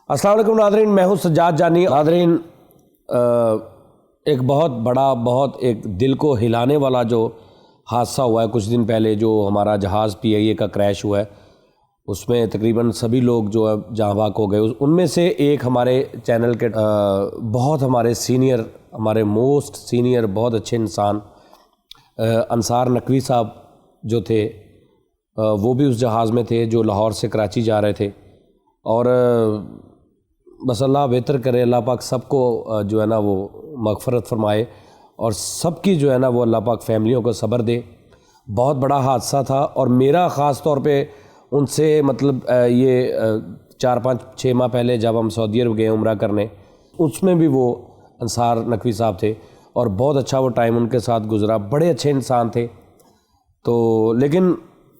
अस्सलाम वालेकुम नादरीन, मैं हूं सज्जाद जानी। नादरीन, एक बहुत बड़ा, बहुत एक दिल को हिलाने वाला जो हादसा हुआ है कुछ दिन पहले, जो हमारा जहाज़ PIA का क्रैश हुआ है, उसमें तकरीबन सभी लोग जो है जहाँ बाक हो गए। उनमें से एक हमारे चैनल के बहुत हमारे सीनियर, हमारे मोस्ट सीनियर, बहुत अच्छे इंसान अंसार नकवी साहब जो थे, वो भी उस जहाज़ में थे जो लाहौर से कराची जा रहे थे। और बस अल्लाह बेहतर करे, अल्लाह पाक सबको जो है ना वो मगफरत फरमाए और सबकी जो है ना वो अल्लाह पाक फैमिलियों को सब्र दे। बहुत बड़ा हादसा था और मेरा ख़ास तौर पे उनसे मतलब ये 4-5-6 माह पहले जब हम सऊदी अरब गए उम्रा करने, उसमें भी वो अंसार नकवी साहब थे और बहुत अच्छा वो टाइम उनके साथ गुज़रा। बड़े अच्छे इंसान थे। तो लेकिन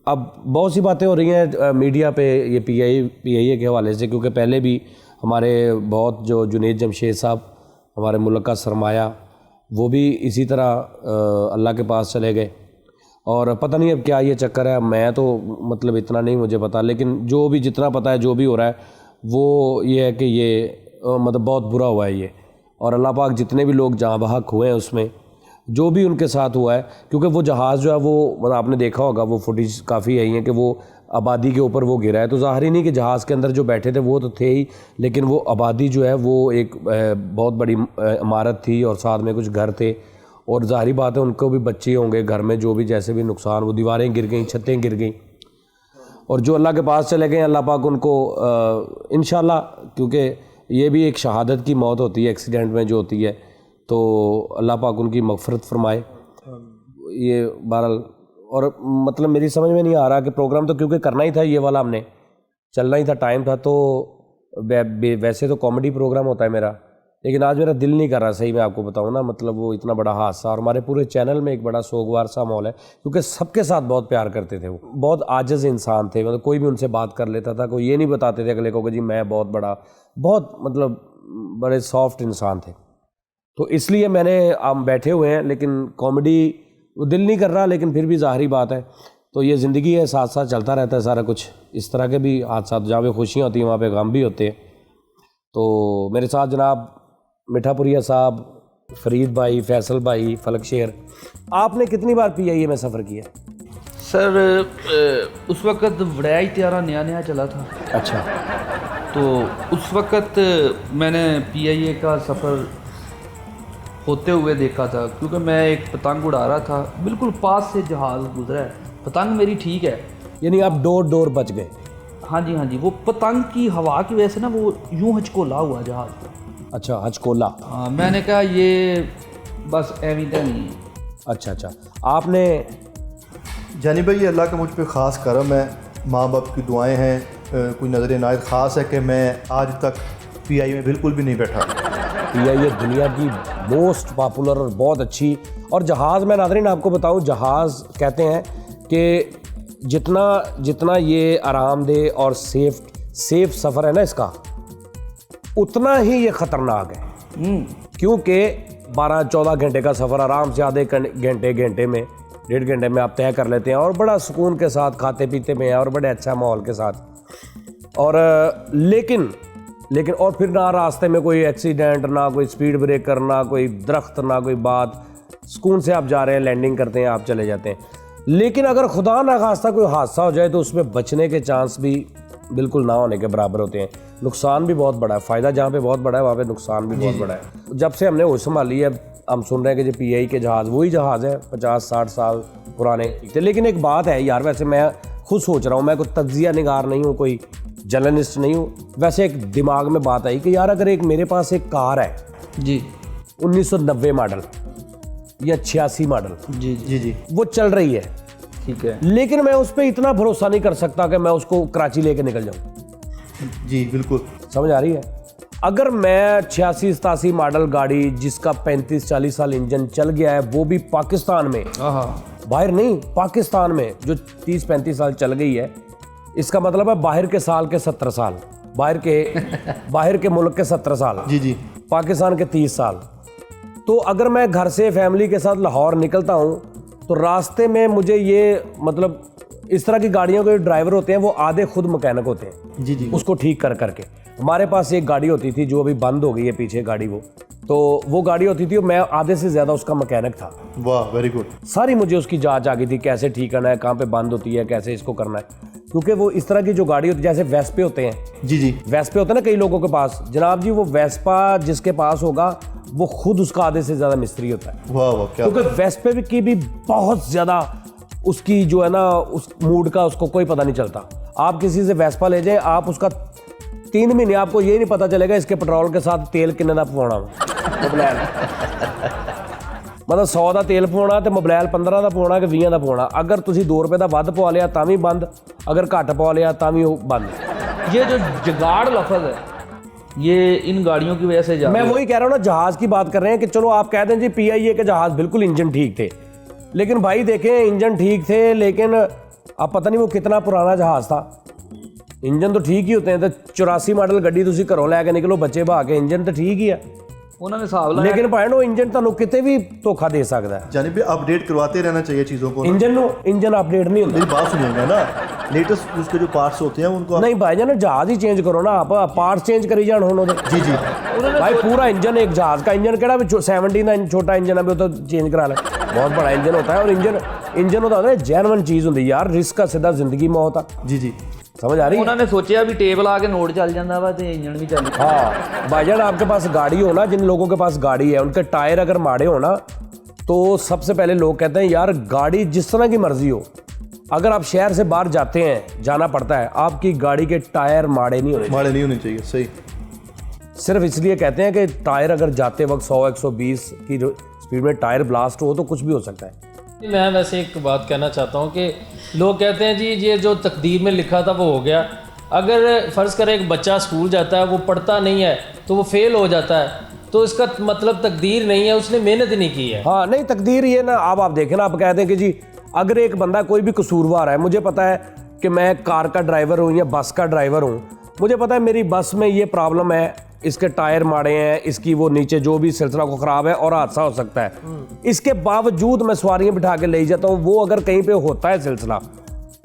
अब बहुत सी बातें हो रही हैं मीडिया पे ये PIA के हवाले से, क्योंकि पहले भी हमारे बहुत जो जुनैद जमशेद साहब, हमारे मुल्क का सरमाया, वो भी इसी तरह अल्लाह के पास चले गए। और पता नहीं अब क्या ये चक्कर है, मैं तो मतलब इतना नहीं मुझे पता, लेकिन जो भी जितना पता है जो भी हो रहा है वो ये है कि ये मतलब बहुत बुरा हुआ है ये। और अल्लाह पाक जितने भी लोग जहाँ बहक हुए हैं उसमें जो भी उनके साथ हुआ है, क्योंकि वो जहाज़ जो है वो मतलब आपने देखा होगा, वो फुटेज काफ़ी आई हैं कि वो आबादी के ऊपर वो गिरा है। तो ज़ाहिर ही नहीं कि जहाज़ के अंदर जो बैठे थे वो तो थे ही, लेकिन वो आबादी जो है वो एक बहुत बड़ी इमारत थी और साथ में कुछ घर थे। और ज़ाहिरी बात है उनको भी बच्चे होंगे घर में, जो भी जैसे भी नुकसान, वो दीवारें गिर गई, छतें गिर गई। और जो अल्लाह के पास चले गए, अल्लाह पाक उनको इंशाल्लाह, क्योंकि ये भी एक शहादत की मौत होती है एक्सीडेंट में जो होती है, तो अल्लाह पाक उनकी मगफरत फरमाए। ये बहरहाल, और मतलब मेरी समझ में नहीं आ रहा कि प्रोग्राम तो क्योंकि करना ही था, ये वाला हमने चलना ही था, टाइम था, तो वैसे तो कॉमेडी प्रोग्राम होता है मेरा, लेकिन आज मेरा दिल नहीं कर रहा, सही मैं आपको बताऊं ना। मतलब वो इतना बड़ा हादसा और हमारे पूरे चैनल में एक बड़ा सोगवार सा माहौल है, क्योंकि सबके साथ बहुत प्यार करते थे। वो बहुत आजिज़ इंसान थे, मतलब कोई भी उनसे बात कर लेता था, कोई ये नहीं बताते थे अगले को कि जी मैं बहुत बड़ा, बहुत मतलब बड़े सॉफ्ट इंसान थे। तो इसलिए हम बैठे हुए हैं, लेकिन कॉमेडी वो दिल नहीं कर रहा, लेकिन फिर भी ज़ाहरी बात है, तो ये ज़िंदगी है, साथ साथ चलता रहता है सारा कुछ। इस तरह के भी हादसा, जहाँ पे खुशियाँ होती हैं वहाँ पे गम भी होते हैं। तो मेरे साथ जनाब मिठापुरिया साहब, फरीद भाई, फैसल भाई, फलक शेर। आपने कितनी बार PIA में सफ़र किया? सर उस वक़्त वड़ाई त्यारा नया नया चला था। अच्छा। तो उस वक़्त मैंने PIA का सफ़र होते हुए देखा था, क्योंकि मैं एक पतंग उड़ा रहा था, बिल्कुल पास से जहाज़ गुजरा है, पतंग मेरी ठीक है, यानी आप डोर बच गए? हाँ जी हाँ जी। वो पतंग की हवा की वजह से ना वो यूँ हचकोला हुआ जहाज़। अच्छा, हचकोला। हाँ, मैंने कहा ये बस एवं तो नहीं। अच्छा, आपने? जानी भाई, अल्लाह का मुझ पर ख़ास करम है, माँ बाप की दुआएं हैं, कोई नज़र इनायत ख़ास है कि मैं आज तक PIA में बिल्कुल भी नहीं बैठा। PIA दुनिया की मोस्ट पॉपुलर और बहुत अच्छी, और जहाज़, मैं नाज़रीन आपको बताऊं, जहाज़ कहते हैं कि जितना ये आरामदेह और सेफ सफ़र है ना इसका, उतना ही ये ख़तरनाक है। क्योंकि 12-14 घंटे का सफ़र आराम से आधे घंटे में, 1.5 घंटे में आप तय कर लेते हैं, और बड़ा सुकून के साथ खाते पीते में और बड़े अच्छा माहौल के साथ। और लेकिन और फिर ना रास्ते में कोई एक्सीडेंट, ना कोई स्पीड ब्रेकर, ना कोई दरख्त, ना कोई बात, सुकून से आप जा रहे हैं, लैंडिंग करते हैं, आप चले जाते हैं। लेकिन अगर खुदा ना खास्ता कोई हादसा हो जाए तो उसमें बचने के चांस भी बिल्कुल ना होने के बराबर होते हैं। नुकसान भी बहुत बड़ा है, फ़ायदा जहाँ पे बहुत बड़ा है वहाँ पे नुकसान भी बहुत बड़ा है। जब से हमने होश संभाली है, हम सुन रहे हैं कि जो PIA के जहाज़ वही जहाज़ है 50-60 साल पुराने। लेकिन एक बात है यार, वैसे मैं खुद सोच रहा हूँ, मैं कोई तज्जिया निगार नहीं हूँ, कोई जर्नलिस्ट नहीं हूँ, वैसे एक दिमाग में बात आई कि यार अगर एक मेरे पास एक कार है जी, 1990 मॉडल या 86 मॉडल, जी, वो चल रही है, ठीक है, लेकिन मैं उस पर इतना भरोसा नहीं कर सकता कि मैं उसको कराची लेके निकल जाऊँ। जी बिल्कुल, समझ आ रही है? अगर मैं 86-87 मॉडल गाड़ी जिसका 35-40 साल इंजन चल गया है, वो भी पाकिस्तान में, बाहर नहीं, पाकिस्तान में जो 30-35 साल चल गई है, इसका मतलब है बाहर के साल के 70 साल, बाहर के मुल्क के 70 साल, जी, पाकिस्तान के 30 साल। तो अगर मैं घर से फैमिली के साथ लाहौर निकलता हूँ तो रास्ते में मुझे ये मतलब इस तरह की गाड़ियों के ड्राइवर होते हैं वो आधे खुद मैकेनिक होते हैं जी जी उसको ठीक कर करके। हमारे पास एक गाड़ी होती थी जो अभी बंद हो गई है पीछे गाड़ी, वो गाड़ी होती थी, मैं आधे से ज़्यादा उसका मैकेनिक था। वाह वेरी गुड। सारी मुझे उसकी जांच आ गई थी, कैसे ठीक करना है, कहाँ पे बंद होती है, कैसे इसको करना है, क्योंकि वो इस तरह की जो गाड़ी होती है जैसे वेस्पे होते हैं। जी जी वेस्पे होते हैं ना कई लोगों के पास, जनाब जी वो वेस्पा जिसके पास होगा वो खुद उसका आधे से ज़्यादा मिस्त्री होता है। वाह वाह क्या क्योंकि वेस्पे की भी बहुत ज़्यादा उसकी जो है ना उस मूड का उसको कोई पता नहीं चलता। आप किसी से वेस्पा ले जाए, आप उसका 3 महीने आपको ये नहीं पता चलेगा इसके पेट्रोल के साथ तेल किन्ने दा पवाना मोबलैल मतलब 100 ਦਾ तेल पवाना तो मोबलैल 15 ਦਾ पवाना कि 20 ਦਾ पवाना। अगर तुसी 2 रुपए ਦਾ ਵੱਧ ਪਵਾ ਲਿਆ ਤਾਂ ਵੀ बंद, अगर घट पवा लिया ਤਾਂ भी बंद। ये जो जुगाड़ लफ्ज़ है ये इन गाड़ियों की वजह से जा मैं वही कह रहा हूँ ना, जहाज़ की बात कर रहे हैं कि चलो आप कह दें जी PIA के जहाज़ बिल्कुल इंजन ठीक थे, लेकिन भाई देखें इंजन ठीक थे लेकिन अब पता नहीं वो कितना पुराना जहाज़ था। इंजन तो ठीक ही होते हैं, तो 84 मॉडल गड्डी तुसी घरों लैके निकलो बच्चे बहा के, इंजन तो ठीक ही है, उन्होंने हिसाब लाया। लेकिन भाई वो इंजन ਤੁਹਾਨੂੰ ਕਿਤੇ ਵੀ ਧੋਖਾ ਦੇ ਸਕਦਾ है। जानी भी अपडेट करवाते रहना चाहिए चीज़ों को। इंजन अपडेट नहीं होता। मेरी बात सुनिएगा ना, लेटेस्ट उसके जो पार्ट्स होते हैं उनको नहीं भाई जान जहाज ही चेंज करो ना, आप पार्ट्स चेंज करी जान होने दे। जी जी भाई पूरा इंजन, एक जहाज का इंजन केड़ा भी 17 का छोटा इंजन है वो तो चेंज करा ले, बहुत बड़ा इंजन होता है। और इंजन होता है जेन्युइन चीज़ होती है यार, रिस्क का सीधा जिंदगी मौत है। जी जी समझ आ रही है। उन्होंने सोचा भी टेबल आके नोट चल जाता वा तो इंजन भी चल। हाँ भाईजान आपके पास गाड़ी हो ना, जिन लोगों के पास गाड़ी है उनके टायर अगर माड़े हो ना, तो सबसे पहले लोग कहते हैं यार गाड़ी जिस तरह की मर्जी हो, अगर आप शहर से बाहर जाते हैं, जाना पड़ता है, आपकी गाड़ी के टायर माड़े नहीं होने, माड़े नहीं होने चाहिए। सही। सिर्फ इसलिए कहते हैं कि टायर अगर जाते वक्त 100-120 की स्पीड में टायर ब्लास्ट हो तो कुछ भी हो सकता है। मैं वैसे एक बात कहना चाहता हूँ कि लोग कहते हैं जी ये जो तकदीर में लिखा था वो हो गया। अगर फ़र्ज़ करें एक बच्चा स्कूल जाता है, वो पढ़ता नहीं है तो वो फेल हो जाता है, तो इसका मतलब तकदीर नहीं है, उसने मेहनत नहीं की है। हाँ नहीं तकदीर ये ना, आप देखें ना, आप कहते हैं कि जी अगर एक बंदा कोई भी कसूरवार है, मुझे पता है कि मैं कार का ड्राइवर हूँ या बस का ड्राइवर हूँ, मुझे पता है मेरी बस में ये प्रॉब्लम है, इसके टायर माड़े हैं, इसकी वो नीचे जो भी सिलसिला को ख़राब है और हादसा हो सकता है। इसके बावजूद मैं सवारियाँ बिठा के ले जाता हूँ। वो अगर कहीं पे होता है सिलसिला,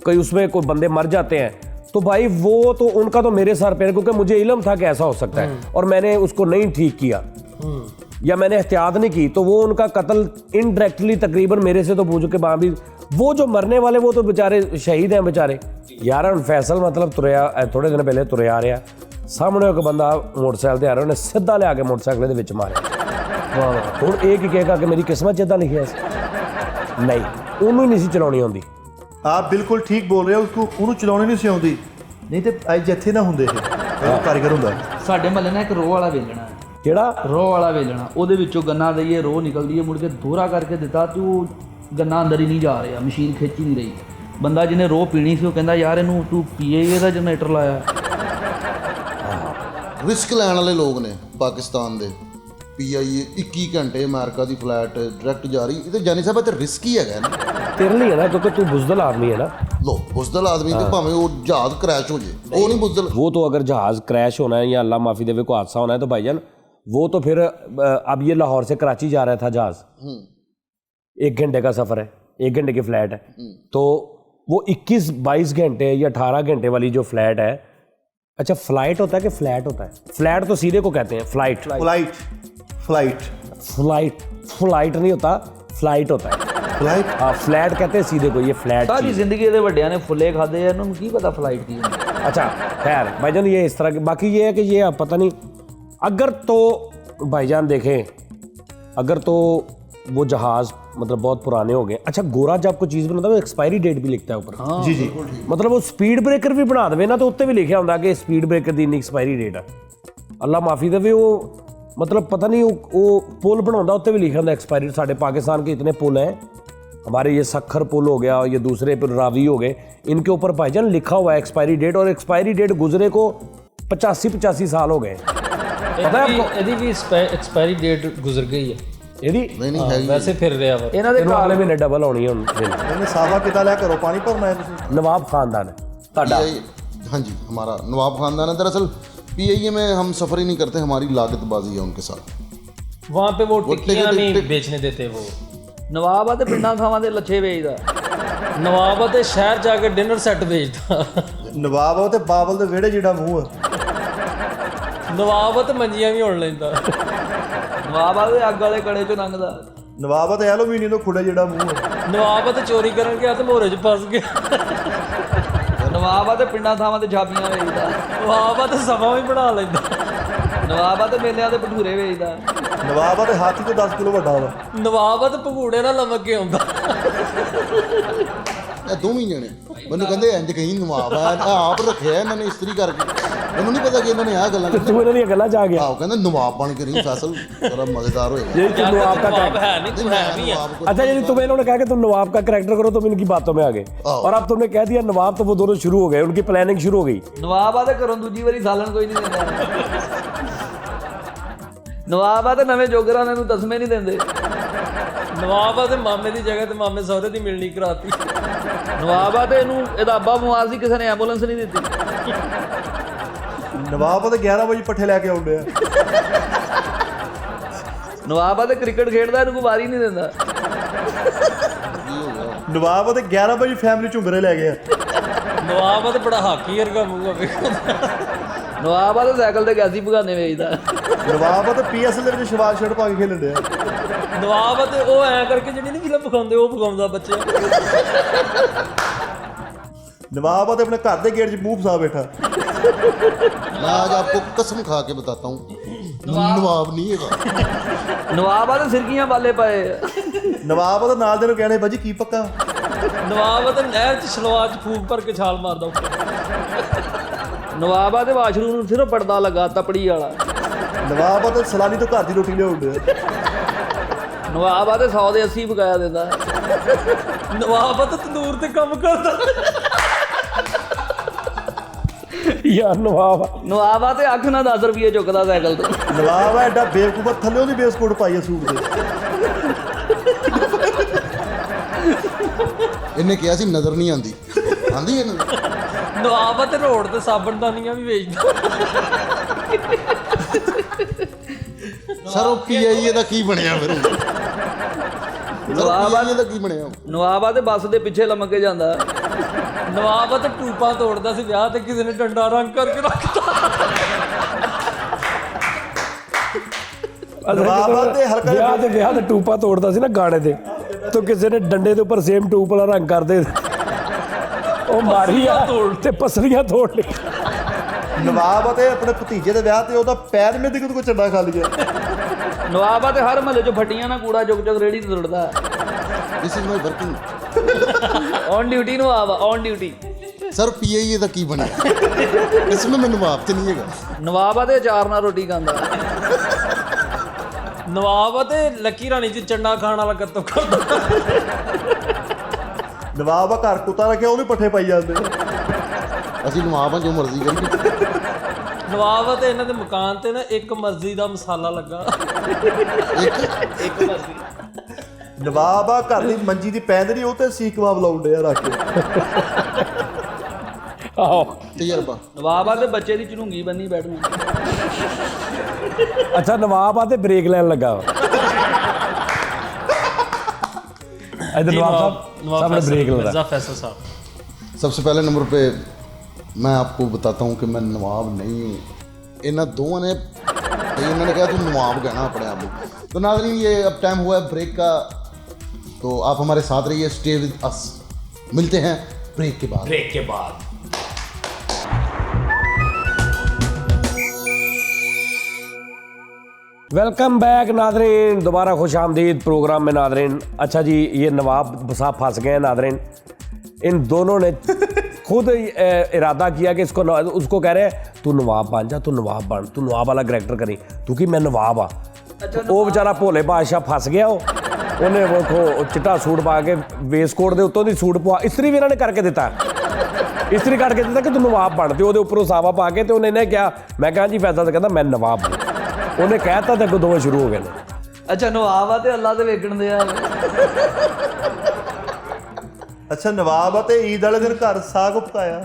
कहीं उसमें कोई बंदे मर जाते हैं, तो भाई वो तो उनका तो मेरे सर पे है, क्योंकि मुझे इल्म था कि ऐसा हो सकता है और मैंने उसको नहीं ठीक किया या मैंने एहतियात नहीं की, तो वो उनका कत्ल इनडायरेक्टली तकरीबन मेरे से तो पूछ के वहाँ भी वो जो मरने वाले वो तो बेचारे शहीद हैं बेचारे। यार फैसल मतलब तुरया थोड़े दिन पहले तुरया आ रहा, सामने एक बंदा मोटरसाइकिल ते आ रहा, उन्हें सीधा लिया के मोटरसाइकिल दे विच मारिया। हुण एक ही कहेगा कि मेरी किस्मत जिद्दां लिखिया सी, नहीं उन्होंने नहीं सी चलाउणी आउंदी। आप बिल्कुल ठीक बोल रहे हो, उसको ਉਹਨੂੰ ਚਲਾਉਣੀ ਨਹੀਂ ਸੀ ਆਉਂਦੀ, ਨਹੀਂ ਤੇ ਅੱਜ ਇੱਥੇ ਨਾ ਹੁੰਦੇ ਇਹ ਕਾਰੀਗਰ ਹੁੰਦਾ। ਸਾਡੇ ਮਹੱਲੇ ਨਾਲ ਇੱਕ ਰੋਹ ਵਾਲਾ ਵੇਲਣਾ ਹੈ, ਕਿਹੜਾ ਰੋਹ ਵਾਲਾ ਵੇਲਣਾ, ਉਹਦੇ ਵਿੱਚੋਂ ਗੰਨਾ ਦਈਏ ਰੋਹ ਨਿਕਲਦੀ ਹੈ, ਮੁੜ ਕੇ ਦੋਹਰਾ ਕਰਕੇ ਦਿੱਤਾ ਤੇ ਉਹ ਗੰਨਾ ਅੰਦਰ ਹੀ ਨਹੀਂ ਜਾ ਰਿਹਾ, ਮਸ਼ੀਨ ਖਿੱਚ ਹੀ ਨਹੀਂ ਰਹੀ। ਬੰਦਾ ਜਿਹਨੇ ਰੋਹ ਪੀਣੀ ਸੀ ਉਹ ਕਹਿੰਦਾ ਯਾਰ ਇਹਨੂੰ ਤੂੰ PIA ਦਾ ਜਨਰੇਟਰ ਲਾਇਆ। ਰਿਸਕ ਲੈਣ ਵਾਲੇ ਲੋਕ ਨੇ ਪਾਕਿਸਤਾਨ ਦੇ, PIA 21 ਘੰਟੇ ਅਮਰੀਕਾ ਦੀ ਫਲਾਈਟ ਡਾਇਰੈਕਟ ਜਾ ਰਹੀ, ਇਹ ਤਾਂ ਜਾਨੀ ਸਾਹਿਬ ਤੇ ਰਿਸਕ ਹੀ ਹੈਗਾ ਨਾ तेरे लिए है ना, क्योंकि तू बुजदल आदमी है ना। ਲੋ ਬੁਜ਼ਦਲ ਆਦਮੀ ਤੇ ਭਾਵੇਂ ਉਹ ਜਹਾਜ਼ क्रैश हो जाए, वो नहीं बुजदल। वो तो अगर जहाज़ क्रैश होना है या अल्लाह माफ़ी देवे को हादसा होना है तो भाईजान वो तो फिर अब ये लाहौर से कराची जा रहा था जहाज़, 1 घंटे का सफ़र है, 1 घंटे की फ़्लाइट है, तो वो 21-22 घंटे या 18 घंटे वाली जो फ़्लाइट है, अच्छा फ़्लाइट होता है कि फ़्लैट होता है? फ़्लैट तो सीधे को कहते हैं, फ़्लाइट फ़्लाइट नहीं होता, फ़्लाइट होता है। फ्लाइट हाँ फ्लैट कहते हैं सीधे को, ये फ्लैट ਸਾਰੀ ਜ਼ਿੰਦਗੀ ਇਹਦੇ ਵੱਡਿਆਂ ਨੇ ਫੁੱਲੇ ਖਾਦੇ ਆ, ਇਹਨਾਂ ਨੂੰ ਕੀ ਪਤਾ ਫਲਾਈਟ ਦੀ ਹੁੰਦੀ। अच्छा खैर भाईजान ये इस तरह की, बाकी ये है कि ये आप पता नहीं, अगर तो भाईजान देखें अगर तो वो जहाज़ मतलब बहुत पुराने हो गए। अच्छा गोरा जब कोई चीज़ बनाता है एक्सपायरी डेट भी लिखता है ऊपर। जी जी मतलब वो स्पीड ब्रेकर भी बना देवे ना तो उत्ते भी लिखा होंगे कि स्पीड ब्रेकर की एक्सपायरी डेट है, अल्लाह माफ़ी देवे। वो मतलब पता नहीं वो पुल बनाता उत्ते भी लिखा होंगे एक्सपायरी। साढ़े पाकिस्तान के इतने पुल हैं, हमारे ये सखर पुल हो गया, ये दूसरे पुल रावी हो गए, इनके ऊपर भाईजान लिखा हुआ है एक्सपायरी डेट, और एक्सपायरी डेट गुजरे को 85 साल हो गए। पता है आपको? ਇਹਦੀ ਵੀ ਐਕਸਪਾਇਰੀ ਡੇਟ ਗੁਜ਼ਰ ਗਈ ਹੈ, ਇਹਦੀ नहीं नहीं है ਵੈਸੇ ਫਿਰ ਰਿਹਾ ਵਾ। ਇਹਨਾਂ ਦੇ ਇਹਨੂੰ ਅਗਲੇ ਮਹੀਨੇ ਡਬਲ ਹੋਣੀ ਹੁਣ। मैंने साफा किता लिया करो, पानी भरना है तुसीं। नवाब खानदान है ਤੁਹਾਡਾ? हाँ जी हमारा नवाब खानदान है। दरअसल PIA में हम सफ़र ही नहीं करते, हमारी लागतबाजी है उनके साथ। वहाँ पे वो वो टिक्कियाँ टिकट- नहीं टिक- बेचने देते वो। ਨਵਾਬ ਆ ਤੇ ਪਿੰਡਾਂ ਥਾਵਾਂ ਦੇ ਲੱਛੇ ਵੇਚਦਾ। ਨਵਾਬ ਤੇ ਸ਼ਹਿਰ ਜਾ ਕੇ ਡਿਨਰ ਸੈੱਟ ਵੇਚਦਾ। ਨਵਾਬ ਉਹ ਤੇ ਬਾਬਲ ਦੇ ਵਿਹੜੇ ਜਿਹੜਾ ਮੂੰਹ ਆ। ਨਵਾਬ ਤੇ ਮੰਜੀਆਂ ਵੀ ਉੜ ਲੈਂਦਾ। ਨਵਾਬ ਆ ਦੇ ਅੱਗ ਵਾਲੇ ਕੜੇ ਚੋਂ ਲੰਘਦਾ। ਨਵਾਬ ਤੇ ਐਲੂਮੀਨੀਅਮ ਤੋਂ ਖੁੱਡੇ ਜਿਹੜਾ ਮੂੰਹ ਆ। ਨਵਾਬ ਤੇ ਚੋਰੀ ਕਰਨ ਗਿਆ ਤੇ ਮੋਹਰੇ 'ਚ ਫਸ ਗਿਆ। ਨਵਾਬ ਆ ਤੇ ਪਿੰਡਾਂ ਥਾਵਾਂ ਤੇ ਛਾਪੀਆਂ ਵੇਚਦਾ। ਨਵਾਬ ਤੇ ਸਮਾਂ ਵੀ ਬਣਾ ਲੈਂਦਾ। ਨਵਾਬ ਆ ਤੇ ਮੇਲਿਆਂ ਤੇ ਭਟੂਰੇ ਵੇਚਦਾ। ਨਵਾਬ ਆ ਤੇ ਹਾਥੀ ਤੋਂ 10 ਕਿਲੋ ਵੱਡਾ ਵਾ। ਨਵਾਬ ਤੇ ਭਗੂੜੇ ਨਾਲ ਲਮਕ ਕੇ ਆਉਂਦਾ। ਇਹ ਦੋਵੇਂ ਜਣੇ ਮੈਨੂੰ ਕਹਿੰਦੇ ਇੰਜ ਕਹੀਂ ਨਵਾਬ ਆ ਆਪ ਰੱਖਿਆ ਇਹਨਾਂ ਨੇ ਇਸਤਰੀ ਕਰਕੇ। ਮੈਨੂੰ ਨਹੀਂ ਪਤਾ ਕਿ ਇਹਨਾਂ ਨੇ ਆਹ ਗੱਲਾਂ ਤੂੰ ਇਹਨਾਂ ਦੀਆਂ ਗੱਲਾਂ 'ਚ ਆ ਗਿਆ। ਆਹੋ ਕਹਿੰਦੇ ਨਵਾਬ ਬਣ ਕੇ ਰਹੀ ਫੈਸਲ ਬੜਾ ਮਜ਼ੇਦਾਰ ਹੋਏਗਾ। यही तुम नवाब का नवाब है नहीं, तू है भी है। अच्छा यदि तुम्हें इन्होंने कहा कि तुम नवाब का करैक्टर करो तो इनकी बातों में आ गए और अब तुमने कह दिया नवाब, तो वो दोनों शुरू हो गए, उनकी प्लानिंग शुरू हो गई। ਨਵਾਬ ਆ ਤੇ ਘਰੋਂ ਦੂਜੀ ਵਾਰੀ ਸਾਲਣ ਕੋਈ ਨਹੀਂ ਦਿੰਦਾ। ਨਵਾਬ ਆ ਤੇ ਨਵੇਂ ਜੋਗਰਾਂ ਨੇ ਨੂੰ ਤਸਮੇ ਨਹੀਂ ਦਿੰਦੇ। ਨਵਾਬ ਤੇ ਮਾਮੇ ਦੀ ਜਗ੍ਹਾ ਤੇ ਮਾਮੇ ਸਹੁਰੇ ਦੀ ਮਿਲਣੀ ਕਰਾਤੀ। ਨਵਾਬ ਆ ਤੇ ਇਹਨੂੰ ਇਹਦਾ ਅੱਬਾ ਬਿਮਾਰ ਸੀ, ਕਿਸੇ ਨੇ ਐਂਬੂਲੈਂਸ ਨਹੀਂ ਦਿੱਤੀ। ਨਵਾਬ ਤੇ 11 ਵਜੇ ਪੱਠੇ ਲੈ ਕੇ ਆਉਂਦੇ ਆ। ਨਵਾਬ ਆ ਤੇ ਕ੍ਰਿਕਟ ਖੇਡਦਾ, ਇਹਨੂੰ ਕੋਈ ਵਾਰੀ ਨਹੀਂ ਦਿੰਦਾ। ਨਵਾਬ ਤੇ 11 ਵਜੇ ਫੈਮਿਲੀ ਝੁੰਗਰੇ ਲੈ ਗਏ ਆ। ਨਵਾਬ ਤੇ ਬੜਾ ਹਾਕੀ ਵਰਗਾ ਮੂੰਹ ਆ ਵੇਖੋ। ਨਵਾਬ ਆ ਤੇ ਸਾਈਕਲ ਤੇ ਗੈਸੀ ਭਗਾਨੇ ਵੇਚਦਾ। ਨਵਾਬ ਤੇ ਪੀਐਸਐਲ ਦੇ ਵਿੱਚ ਸ਼ਵਾਲ ਸ਼ਰਟ ਪਾ ਕੇ ਖੇਲਣ ਡਿਆ। ਨਵਾਬ ਤੇ ਉਹ ਐ ਕਰਕੇ ਜਿਹੜੀ ਨਹੀਂ ਫਿਲਮ ਵਿਖਾਉਂਦੇ ਉਹ ਵਿਖਾਉਂਦਾ ਬੱਚੇ। नवाब तो अपने घर के गेट च मुंह फसा बैठा। मैं आज आपको कसम खा के बताता हूँ नवाब नहीं है। ਨਵਾਬ ਆ ਤੇ ਸਿਰਕੀਆਂ ਵਾਲੇ ਪਏ। नवाब तो नाल दे नूं कहणे भाजी की पक्का। ਨਵਾਬ ਤੇ ਨਹਿਰ 'ਚ ਸਲਵਾਰ 'ਚ ਫੂਕ ਭਰ ਕੇ ਛਾਲ ਮਾਰਦਾ ਉੱਪਰ। ਨਵਾਬ ਆ ਤੇ ਵਾਸ਼ਰੂਮ ਨੂੰ ਸਿਰਫ ਪਰਦਾ ਲੱਗਾ ਤਪੜੀ ਵਾਲਾ। नवाब तो सलानी तो घर की रोटी लिया। ਨਵਾਬ ਆ ਤੇ 100 ਦੇ 80 ਪਕਾਇਆ ਦਿੰਦਾ। ਨਵਾਬ ਤੇ ਤੰਦੂਰ ਤੇ ਕੰਮ ਕਰਦਾ। यार नवाब ਨਵਾਬ ਆ ਤੇ ਅੱਖ ਨਾਲ 10 ਰੁਪਏ ਚੁੱਕਦਾ ਸਾਈਕਲ ਤੋਂ। नवाब है एडा बेवकूफ थल्ले ओदी बेसकोट पाई है सूट दे। इन्हें किया सी नजर नहीं आती आंदी है नजर। ਨਵਾਬ ਤੇ ਰੋਡ ਤੇ ਸਾਬਣਦਾਨੀਆਂ ਵੀ ਵੇਚਦਾ। सर वो पीआईए ਦਾ ਕੀ ਬਣਿਆ ਫਿਰ ਨਵਾਬ ਆ ਦਾ ਕੀ ਬਣਿਆ ਨਵਾਬ ਆ ਤੇ ਬੱਸ ਦੇ ਪਿੱਛੇ ਲਮਕ ਕੇ ਜਾਂਦਾ। ਨਵਾਬ ਤੇ ਟੂਪਾਂ ਤੋੜਦਾ ਸੀ ਵਿਆਹ ਤੇ ਕਿਸੇ ਨੇ ਡੰਡਾ ਰੰਗ ਕਰਕੇ ਰੱਖਤਾ। नवाब ते हल्का ਵਿਆਹ ਤੇ ਟੂਪਾ ਤੋੜਦਾ ਸੀ ਨਾ ਗਾਣੇ ਦੇ, ਤਾਂ ਕਿਸੇ ਨੇ ਡੰਡੇ ਦੇ ਉੱਪਰ ਸੇਮ ਟੂਪ ਵਾਲਾ ਰੰਗ ਕਰਦੇ ਉਹ ਮਾਰੀ ਆ ਤੇ ਪਸਲੀਆਂ ਤੋੜ ਲਈ। नवाब ते अपने भतीजे दे विआह ते ओदा पैर में दिक्कत को चंडा खा लिया। ਨਵਾਬ ਆ ਤੇ ਹਰ ਮਹੱਲੇ 'ਚ ਫੱਟੀਆਂ ਨਾਲ ਕੂੜਾ ਚੁੱਕ ਚੁੱਕ ਰੇੜੀ ਤੇ ਸੁੱਟਦਾ। This is my working on duty ਨਵਾਬ ਆ, ਔਨ ਡਿਊਟੀ। सर पीआईए ਦਾ ਕੀ ਬਣਿਆ इसमें मैं नवाब ਤੇ ਨਹੀਂ ਹੈਗਾ। ਨਵਾਬ ਆ ਤੇ ਅਚਾਰ ਨਾਲ ਰੋਟੀ ਖਾਂਦਾ। ਨਵਾਬ ਤੇ ਲੱਕੀ ਰਾਣੀ 'ਚ ਚੰਡਾ ਖਾਣ ਵਾਲਾ ਕਰਤੋ ਕਰਦਾ। नवाब घर कुत्ता रखे ਉਹਨੂੰ ਪੱਠੇ ਪਾਈ ਜਾਂਦੇ। ਅਸੀਂ ਨਵਾਬ ਹਾਂ ਜੋ ਮਰਜ਼ੀ ਕਰੀਏ। ਨਵਾਬ ਤੇ ਇਹਨਾਂ ਦੇ ਮਕਾਨ ਤੇ ਨਾ ਇੱਕ ਮਰਜ਼ੀ ਦਾ ਮਸਾਲਾ ਲੱਗਾ। ਇੱਕ ਮਰਜ਼ੀ। ਨਵਾਬ ਆ ਘਰ ਦੀ ਮੰਜੀ ਦੀ ਪੈਂਦ ਨਹੀਂ ਉਹ ਤੇ ਸੀਖ ਕਬਾਬ ਲਾਉਂਦੇ ਆ ਰੱਖ ਕੇ। ਆਹੋ ਤਜਰਬਾ ਨਵਾਬ ਆ ਤੇ ਬੱਚੇ ਦੀ ਝੜੂੰਗੀ ਬੰਨੀ ਬੈਠਣਾ। ਅੱਛਾ ਨਵਾਬ ਆ ਤੇ ਬ੍ਰੇਕ ਲੈਣ ਲੱਗਾ इधर नवाब साहब सामने ब्रेक लगा। मिर्ज़ा फैसल साहब, सबसे पहले नंबर पे मैं आपको बताता हूँ कि मैं नवाब नहीं हूँ। इन्होंने दोनों ने इन्होंने कहा तुम नवाब कहना अपने आप को। तो नाज़रीन ये अब टाइम हुआ है ब्रेक का, तो आप हमारे साथ रहिए, स्टे विद अस। मिलते हैं ब्रेक के बाद। ब्रेक के बाद। वेलकम बैक नादरीन, दोबारा खुश आमदीद प्रोग्राम में नादरीन। अच्छा जी, ये नवाब साहब फंस गए हैं नादरीन। इन दोनों ने खुद इरादा किया कि उसको कह रहे हैं तू नवाब बन जा, तू नवाब बन, तू नवाब वाला करैक्टर करी क्योंकि मैं नवाब आ। वो बेचारा भोले बादशाह फस गया। उन्हें वो चिट्टा सूट पा के वेस्टकोट के उत्तों दी सूट पवा इस्त्री भी इन्होंने करके दिता। इस्त्री करके दिता कि तू नवाब बन, तो उप्परों सावा पा के तो उन्हें क्या मैं कहा जी फैसला, तो कहता मैं नवाब हूँ। ਉਹਨੇ ਕਹਿਤਾ ਤੇ ਅੱਗੋਂ ਦੋਵੇਂ ਸ਼ੁਰੂ ਹੋ ਗਏ ਨੇ। ਅੱਛਾ ਨਵਾਬ ਆ ਤੇ ਅੱਲਾ ਤੇ ਵੇਖਣ ਦੇ ਆ। ਅੱਛਾ ਨਵਾਬ ਆ ਤੇ ਈਦ ਵਾਲੇ ਦਿਨ ਘਰ ਸਾਗ ਪਕਾਇਆ।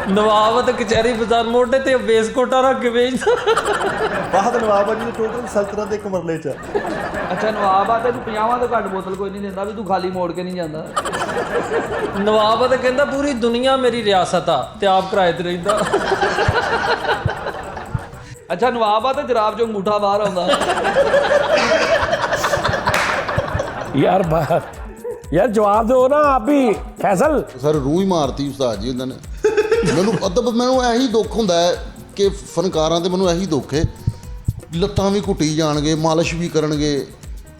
ਨਵਾਬ ਤੇ ਕਚਹਿਰੀ ਬਾਜ਼ਾਰ ਮੋਢੇ ਤੇ ਬੇਸ ਕੋਟਾ ਰੱਖ ਕੇ ਵੇਚਦਾ। ਬਾਹਦ ਨਵਾਬ ਆ ਜੀ ਟੋਟਲ ਸਲਤਨਤ ਦੇ ਇੱਕ ਮਰਲੇ 'ਚ। ਅੱਛਾ ਨਵਾਬ ਆ ਤੈਨੂੰ 50 ਤੋਂ ਘੱਟ ਬੋਤਲ ਕੋਈ ਨਹੀਂ ਦਿੰਦਾ ਵੀ ਤੂੰ ਖਾਲੀ ਮੋੜ ਕੇ ਨਹੀਂ ਜਾਂਦਾ। ਨਵਾਬ ਤੇ ਕਹਿੰਦਾ ਪੂਰੀ ਦੁਨੀਆ ਮੇਰੀ ਰਿਆਸਤ ਆ ਤੇ ਆਪ ਕਿਰਾਏ ਤੇ ਰਹਿੰਦਾ। ਅੱਛਾ ਨਵਾਬ ਆ ਤੇ ਜਰਾਬ ਚੋਂ ਅੰਗੂਠਾ ਬਾਹਰ ਆਉਂਦਾ। यार जवाब दो ना आप भी फैसल। ਸਰ ਰੂਹ ਹੀ ਮਾਰਤੀ ਉਸਤਾਦ ਜੀ ਉਹਨਾਂ ਨੇ। ਮੈਨੂੰ ਅਦਬ ਮੈਨੂੰ ਇਹੀ ਦੁੱਖ ਹੁੰਦਾ ਹੈ ਕਿ ਫਨਕਾਰਾਂ ਤੇ ਮੈਨੂੰ ਇਹੀ ਦੁੱਖ ਹੈ, ਲੱਤਾਂ ਵੀ ਘੁੱਟੀ ਜਾਣਗੇ, ਮਾਲਿਸ਼ ਵੀ ਕਰਨਗੇ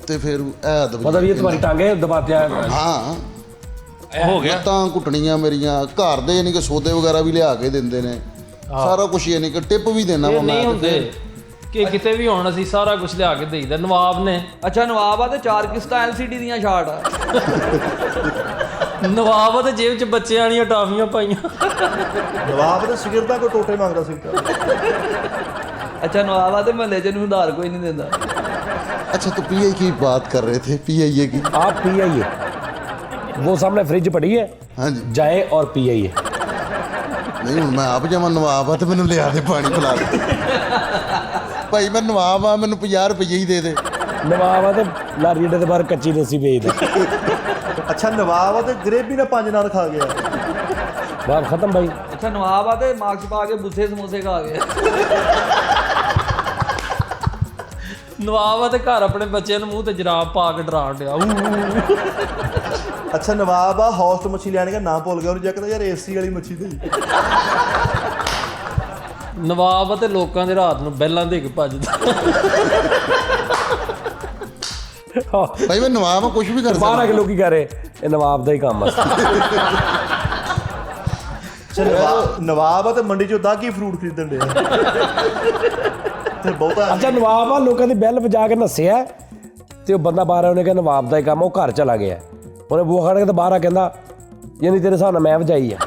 ਤੇ ਫਿਰ ਇਹ ਅਦਬ मतलब ये तुम्हारी टांगे दबाते हैं। ਹਾਂ ਹੋ ਗਿਆ। ਲੱਤਾਂ ਘੁੱਟਣੀਆਂ ਮੇਰੀਆਂ, ਘਰ ਦੇ ਯਾਨੀ ਕਿ ਸੌਦੇ ਵਗੈਰਾ ਵੀ ਲਿਆ ਕੇ ਦਿੰਦੇ ਨੇ, ਸਾਰਾ ਕੁਝ ਯਾਨੀ ਕਿ ਟਿਪ ਵੀ ਦੇਣਾ ਵਾ ਇਹ ਨਹੀਂ ਮੈਂ। ਹੁੰਦੇ ਕਿ ਕਿਤੇ ਵੀ ਹੁਣ ਅਸੀਂ ਸਾਰਾ ਕੁਝ ਲਿਆ ਕੇ ਦੇਈਦਾ। ਨਵਾਬ ਨੇ ਅੱਛਾ ਨਵਾਬ ਆ ਤੇ 4 ਕਿਸ਼ਤਾਂ LCD ਦੀਆਂ ਸ਼ਾਰਟ ਆ। ਨਵਾਬ ਤੇ ਜੇਬ 'ਚ ਬੱਚਿਆਂ ਵਾਲੀਆਂ ਟਾਫੀਆਂ ਪਾਈਆਂ। ਨਵਾਬ ਦੇ ਸਿਗਰਟਾਂ ਕੋ ਟੋਟੇ ਮੰਗਦਾ ਸੀ। ਅੱਛਾ ਨਵਾਬ ਆ ਤੇ ਮਹੱਲੇ 'ਚ ਨੂੰ ਉਧਾਰ ਕੋਈ ਨਹੀਂ ਦਿੰਦਾ। अच्छा तो पीआई की बात कर रहे थे, पीआईए की। आप पी आइए, वो सामने फ्रिज पड़ी है, हाँ जी। जाए और पी आइए। नहीं हूँ मैं आप जावा नवाब आ तो मैंने लिया दे पानी पिला दे। भाई मैं नवाब आ, मैंने 50 रुपये ही दे दे। नवाब आते लारी अड्डे के बाहर कच्ची लस्सी बेच दे। ਅੱਛਾ ਨਵਾਬ ਆ ਤੇ ਗਰੇਬੀ ਨਾਲ 5 ਨਾਨ ਖਾ ਗਿਆ। बात खत्म भाई। ਅੱਛਾ ਨਵਾਬ ਆ ਤੇ ਮਾਰਕਸ ਪਾ ਕੇ ਬੁੱਥੇ ਸਮੋਸੇ ਖਾ ਗਏ। ਨਵਾਬ ਤੇ ਘਰ ਆਪਣੇ ਬੱਚਿਆਂ ਨੂੰ ਮੂੰਹ ਤੇ ਜਰਾਬ ਪਾ ਕੇ ਡਰਾਉਣ ਡਿਆ। ਅੱਛਾ ਨਵਾਬ ਆ ਹੌਸ ਤੋਂ ਮੱਛੀ ਲੈਣ ਗਿਆ, ਨਾ ਭੁੱਲ ਗਿਆ ਉਹਨੂੰ ਜਾ ਕੇ ਯਾਰ ਏਸੀ ਵਾਲੀ ਮੱਛੀ ਦੇ। ਨਵਾਬ ਤੇ ਲੋਕਾਂ ਦੇ ਰਾਤ ਨੂੰ ਬੈਲਾਂ ਦੇ ਕੇ ਭੱਜਦਾ। भाई मैं नवाब आ, कुछ भी कर सकता। 12 किलो की कह रहे ये नवाब का ही काम है। ਨਵਾਬ ਆ ਤੇ ਮੰਡੀ 'ਚੋਂ ਦਾਗੀ ਫਰੂਟ ਖਰੀਦਣ ਡਿਆ ਤੇ ਬਹੁਤਾ। अच्छा नवाब आ लोगों की बैल बजा के नस्या ਤੇ ਉਹ ਬੰਦਾ ਬਾਹਰ ਉਹਨੇ ਕਿਹਾ ਨਵਾਬ ਦਾ ਹੀ ਕੰਮ, ਉਹ ਘਰ ਚਲਾ ਗਿਆ। ਉਹਨੇ ਬੂਹਾ ਖੜ ਕੇ ਤੇ ਬਾਹਰ ਆ ਕਹਿੰਦਾ ਯਾਨੀ ਤੇਰੇ ਹਿਸਾਬ ਨਾਲ ਮੈਂ ਵਜਾਈ ਆ।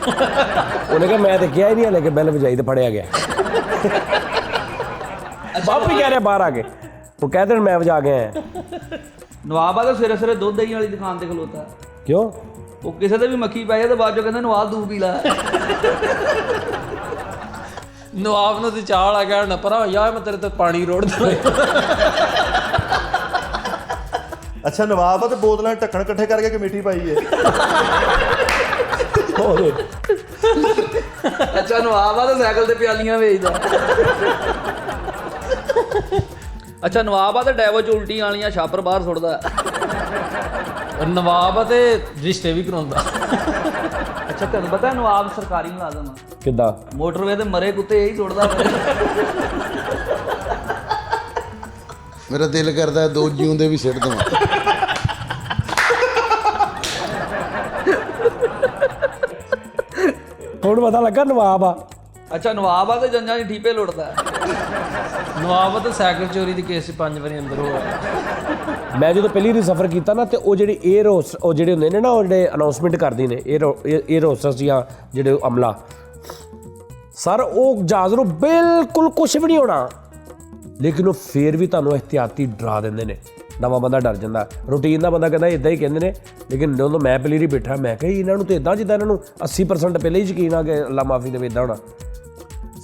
ਉਹਨੇ ਕਿਹਾ ਮੈਂ ਤੇ ਕਿਹਾ ਹੀ ਨਹੀਂ ਹਲੇ ਕਿ ਬੈਲ ਵਜਾਈ ਤੇ ਫੜਿਆ ਗਿਆ। ਬਾਪੂ ਹੀ ਕਹਿ ਰਿਹਾ ਬਾਹਰ ਆ ਕੇ, ਉਹ कहते हैं मैं वजा गया। ਨਵਾਬ ਆ ਤੇ ਸਵੇਰੇ ਸਵੇਰੇ ਦੁੱਧ ਦਹੀਂ ਵਾਲੀ ਦੁਕਾਨ ਤੇ ਖਲੋਤਾ। क्यों? ਉਹ ਕਿਸੇ ਦੇ ਵੀ ਮੱਖੀ ਪੈ ਜਾਏ ਤੇ ਬਾਅਦ ਚੋਂ ਕਹਿੰਦਾ ਨਵਾਬ ਦੂਧ ਪੀ ਲੈ। ਨਵਾਬ ਨੂੰ ਤੇ ਚਾਹ ਆ ਗਿਆ ਨਾ ਪਰਾਂ ਯਾਰ ਮੈਂ ਤੇਰੇ ਤੇ ਪਾਣੀ ਰੋੜ ਦਵਾਂ। ਅੱਛਾ ਨਵਾਬ ਆ ਤੇ ਬੋਤਲਾਂ ਦੇ ਢੱਕਣ ਇਕੱਠੇ ਕਰਕੇ ਕਮੇਟੀ ਪਾਈ ਹੈ। ਅੱਛਾ ਨਵਾਬ ਆ ਤੇ ਸਾਈਕਲ ਤੇ ਪਿਆਲੀਆਂ ਵੇਚਦਾ। ਅੱਛਾ ਨਵਾਬ ਆ ਤੇ ਡੈਵੋ 'ਚ ਉਲਟੀਆਂ ਵਾਲੀਆਂ ਛਾਪਰ ਬਾਹਰ ਸੁੱਟਦਾ। ਨਵਾਬ ਤੇ ਰਿਸ਼ਤੇ ਵੀ ਕਰਾਉਂਦਾ। ਅੱਛਾ ਤੁਹਾਨੂੰ ਪਤਾ ਨਵਾਬ ਸਰਕਾਰੀ ਮੁਲਾਜ਼ਮ ਆ। ਕਿੱਦਾਂ? ਮੋਟਰਵੇ ਤੇ ਮਰੇ ਕੁੱਤੇ ਇਹੀ ਸੁੱਟਦਾ। मेरा दिल करता है 2 जिਉਂਦੇ ਵੀ ਸਿੱਟ ਦਵਾਂ। ਹੁਣ ਪਤਾ ਲੱਗਾ ਨਵਾਬ ਆ। ਅੱਛਾ ਨਵਾਬ ਆ ਤੇ ਜੰਜਾਂ 'ਚ ਠੀਪੇ ਲੁੱਟਦਾ। ਨਵਾਬ ਤੇ ਸਾਈਕਲ ਚੋਰੀ ਦੀ ਕੇਸ 'ਚ 5 ਵਾਰੀ ਅੰਦਰ ਹੋਇਆ। ਮੈਂ ਜਦੋਂ ਪਹਿਲੀ ਵਾਰੀ ਸਫ਼ਰ ਕੀਤਾ ਨਾ ਤੇ ਉਹ ਜਿਹੜੇ 에ਅਰ ਹੋਸਟ ਉਹ ਜਿਹੜੇ ਹੁੰਦੇ ਨੇ ਨਾ ਉਹ ਜਿਹੜੇ ਅਨਾਉਂਸਮੈਂਟ ਕਰਦੇ ਨੇ 에ਅਰ ਹੋਸਟਸ ਜਾਂ ਜਿਹੜੇ ਅਮਲਾ ਸਰ, ਉਹ ਜਹਾਜ਼ ਨੂੰ ਬਿਲਕੁਲ ਕੁਝ ਵੀ ਨਹੀਂ ਹੋਣਾ, ਲੇਕਿਨ ਉਹ ਫੇਰ ਵੀ ਤੁਹਾਨੂੰ ਇhtiyati ਡਰਾ ਦਿੰਦੇ ਨੇ। ਨਵਾਂ ਬੰਦਾ ਡਰ ਜਾਂਦਾ, ਰੂਟੀਨ ਦਾ ਬੰਦਾ ਕਹਿੰਦਾ ਇਦਾਂ ਹੀ ਕਹਿੰਦੇ ਨੇ, ਲੇਕਿਨ ਜਦੋਂ ਮੈਂ ਪਹਿਲੀ ਵਾਰੀ ਬੈਠਾ ਮੈਂ ਕਿਹਾ ਇਹਨਾਂ ਨੂੰ ਤਾਂ ਇਦਾਂ ਜਿੱਦਾਂ ਇਹਨਾਂ ਨੂੰ 80% ਪਹਿਲੇ ਹੀ ਯਕੀਨ ਆ ਕਿ ਅੱਲਾ ਮਾਫੀ ਦੇਵੇ ਇਦਾਂ ਹੋਣਾ।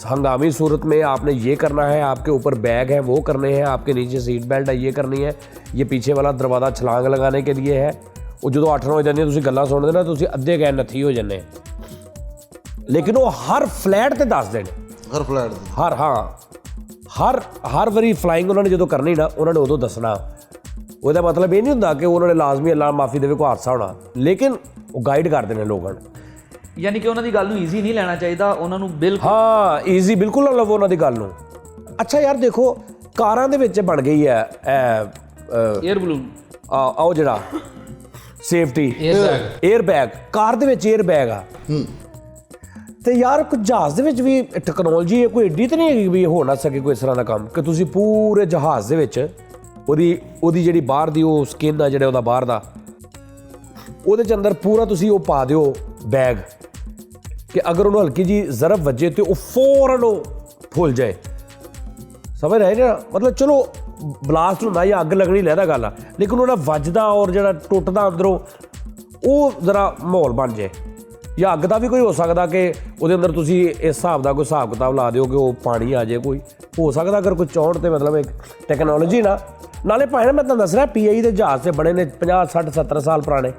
हंगामी सूरत में आपने ये करना है, आपके ऊपर बैग है वो करने हैं, आपके नीचे सीट बेल्ट है ये करनी है, ये पीछे वाला दरवाज़ा छलांग लगाने के लिए है। वो जो 8-9 हो जाती तुम गल्लां सुनते ना तुम अद्धे गए नत्थी हो जाने, लेकिन वो हर फ्लैट ते दस देने हर फ्लैट हर हर वारी फ्लाइंग उन्होंने जो करनी ना उन्होंने उदों दसना। ਉਹਦਾ मतलब ये नहीं ਹੁੰਦਾ कि उन्होंने लाजमी अल्लाह माफ़ी देवे कोई हादसा होना, लेकिन वो गाइड करते हैं लोगों ਨੂੰ। ਯਾਨੀ ਕਿ ਉਹਨਾਂ ਦੀ ਗੱਲ ਨੂੰ ਈਜ਼ੀ ਨਹੀਂ ਲੈਣਾ ਚਾਹੀਦਾ, ਉਹਨਾਂ ਨੂੰ ਬਿਲਕੁਲ ਹਾਂ ਈਜ਼ੀ ਬਿਲਕੁਲ ਨਾ ਲਵੋ ਉਹਨਾਂ ਦੀ ਗੱਲ ਨੂੰ। ਅੱਛਾ ਯਾਰ ਦੇਖੋ ਕਾਰਾਂ ਦੇ ਵਿੱਚ ਬਣ ਗਈ ਹੈ 에ਅਰ ਬਲੂਨ ਆਓ ਜਿਹੜਾ ਸੇਫਟੀ 에ਅਰ ਬੈਗ, ਕਾਰ ਦੇ ਵਿੱਚ 에ਅਰ ਬੈਗ ਆ। ਤੇ ਯਾਰ ਕੋਈ ਜਹਾਜ਼ ਦੇ ਵਿੱਚ ਵੀ ਟੈਕਨੋਲੋਜੀ ਹੈ, ਕੋਈ ਏਡੀ ਤਾਂ ਨਹੀਂ ਹੈਗੀ ਵੀ ਹੋ ਨਾ ਸਕੇ ਕੋਈ ਇਸ ਤਰ੍ਹਾਂ ਦਾ ਕੰਮ ਕਿ ਤੁਸੀਂ ਪੂਰੇ ਜਹਾਜ਼ ਦੇ ਵਿੱਚ ਉਹਦੀ ਜਿਹੜੀ ਬਾਹਰ ਦੀ ਉਹ ਸਕਿਨ ਆ ਜਿਹੜਾ ਉਹਦਾ ਬਾਹਰ ਦਾ ਉਹਦੇ 'ਚ ਅੰਦਰ ਪੂਰਾ ਤੁਸੀਂ ਉਹ ਪਾ ਦਿਓ ਬੈਗ ਕਿ ਅਗਰ ਉਹਨੂੰ ਹਲਕੀ ਜੀ ਜ਼ਰਬ ਵੱਜੇ ਤੇ ਉਹ ਫੌਰਨ ਉਹ ਫੁੱਲ ਜਾਏ। ਸਮਝ ਰਹੇ ਨਾ ਮਤਲਬ ਚਲੋ ਬਲਾਸਟ ਹੁੰਦਾ ਜਾਂ ਅੱਗ ਲੱਗਣੀ ਲੈਦਾ ਗੱਲ ਆ, ਲੇਕਿਨ ਉਹਦਾ ਵੱਜਦਾ ਔਰ ਜਿਹੜਾ ਟੁੱਟਦਾ ਅੰਦਰੋਂ ਉਹ ਜ਼ਰਾ ਮਾਹੌਲ ਬਣ ਜਾਏ। ਜਾਂ ਅੱਗ ਦਾ ਵੀ ਕੋਈ ਹੋ ਸਕਦਾ ਕਿ ਉਹਦੇ ਅੰਦਰ ਤੁਸੀਂ ਇਸ ਹਿਸਾਬ ਦਾ ਕੋਈ ਹਿਸਾਬ ਕਿਤਾਬ ਲਾ ਦਿਓ ਕਿ ਉਹ ਪਾਣੀ ਆ ਜਾਏ, ਕੋਈ ਹੋ ਸਕਦਾ ਅਗਰ ਕੋਈ 64 ਤੇ ਮਤਲਬ ਇੱਕ ਟੈਕਨੋਲੋਜੀ ਨਾਲੇ ਭਾਵੇਂ ਮੈਂ ਤੁਹਾਨੂੰ ਦੱਸ ਰਿਹਾ PIE ਦੇ ਜਹਾਜ਼ ਤੇ ਬਣੇ ਨੇ 50 60 70 ਸਾਲ ਪੁਰਾਣੇ।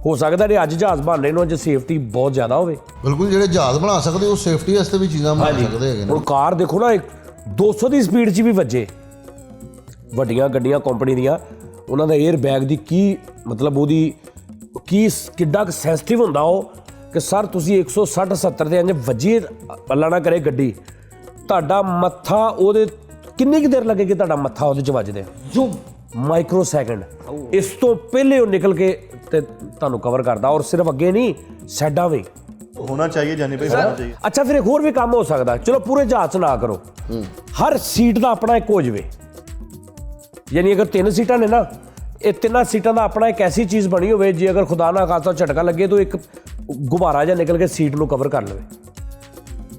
ਹੋ ਸਕਦਾ ਜੇ ਅੱਜ ਜਹਾਜ਼ ਬਣ ਰਹੇ ਨੇ ਅੱਜ ਸੇਫਟੀ ਬਹੁਤ ਜ਼ਿਆਦਾ ਹੋਵੇ। ਬਿਲਕੁਲ, ਜਿਹੜੇ ਜਹਾਜ਼ ਬਣਾ ਸਕਦੇ ਉਹ ਸੇਫਟੀ ਵਾਸਤੇ ਵੀ ਚੀਜ਼ਾਂ ਬਣਾ ਸਕਦੇ ਹੈਗੇ ਨੇ। ਹੁਣ ਕਾਰ ਦੇਖੋ ਨਾ, 200 ਦੀ ਸਪੀਡ 'ਚ ਵੀ ਵੱਜੇ। ਵੱਡੀਆਂ ਗੱਡੀਆਂ ਕੰਪਨੀ ਦੀਆਂ, ਉਹਨਾਂ ਦਾ 에ਅਰ ਬੈਗ ਦੀ ਕੀ ਮਤਲਬ ਉਹਦੀ ਕਿੱਡਾ ਕੁ ਸੈਂਸਿਟਿਵ ਹੁੰਦਾ ਉਹ ਕਿ ਸਰ ਤੁਸੀਂ 160 70 ਦੇ ਇੰਜ ਵੱਜੀ, ਅੱਲਾ ਨਾ ਕਰੇ ਗੱਡੀ, ਤੁਹਾਡਾ ਮੱਥਾ ਉਹਦੇ ਕਿੰਨੀ ਕੁ ਦੇਰ ਲੱਗੇਗੀ ਤੁਹਾਡਾ ਮੱਥਾ ਉਹਦੇ 'ਚ ਵੱਜਦੇ ਜ਼ੂਮ ਮਾਈਕਰੋ ਸੈਕਿੰਡ। ਇਸ ਤੋਂ ਪਹਿਲੇ ਉਹ ਨਿਕਲ ਕੇ ਤੇ ਤੁਹਾਨੂੰ ਕਵਰ ਕਰਦਾ, ਔਰ ਸਿਰਫ ਅੱਗੇ ਨਹੀਂ ਸਾਈਡਾਂ ਵੀ होना चाहिए जानी भाई, होना चाहिए। ਅੱਛਾ ਫਿਰ ਇੱਕ ਹੋਰ ਵੀ ਕੰਮ ਹੋ ਸਕਦਾ, ਚਲੋ ਪੂਰੇ ਜਹਾਜ਼ 'ਚ ਨਾ ਕਰੋ, ਹਰ ਸੀਟ ਦਾ ਆਪਣਾ ਇੱਕ ਹੋ ਜਾਵੇ। ਯਾਨੀ ਅਗਰ 3 ਸੀਟਾਂ ਨੇ ਨਾ, ਇਹ 3 ਸੀਟਾਂ ਦਾ ਆਪਣਾ ਇੱਕ ਐਸੀ ਚੀਜ਼ ਬਣੀ ਹੋਵੇ ਜੇ ਅਗਰ ਖੁਦਾ ਨਾ ਖਾਸਾ ਝਟਕਾ ਲੱਗੇ ਤਾਂ ਇੱਕ ਗੁਬਾਰਾ ਜਿਹਾ ਨਿਕਲ ਕੇ ਸੀਟ ਨੂੰ ਕਵਰ ਕਰ ਲਵੇ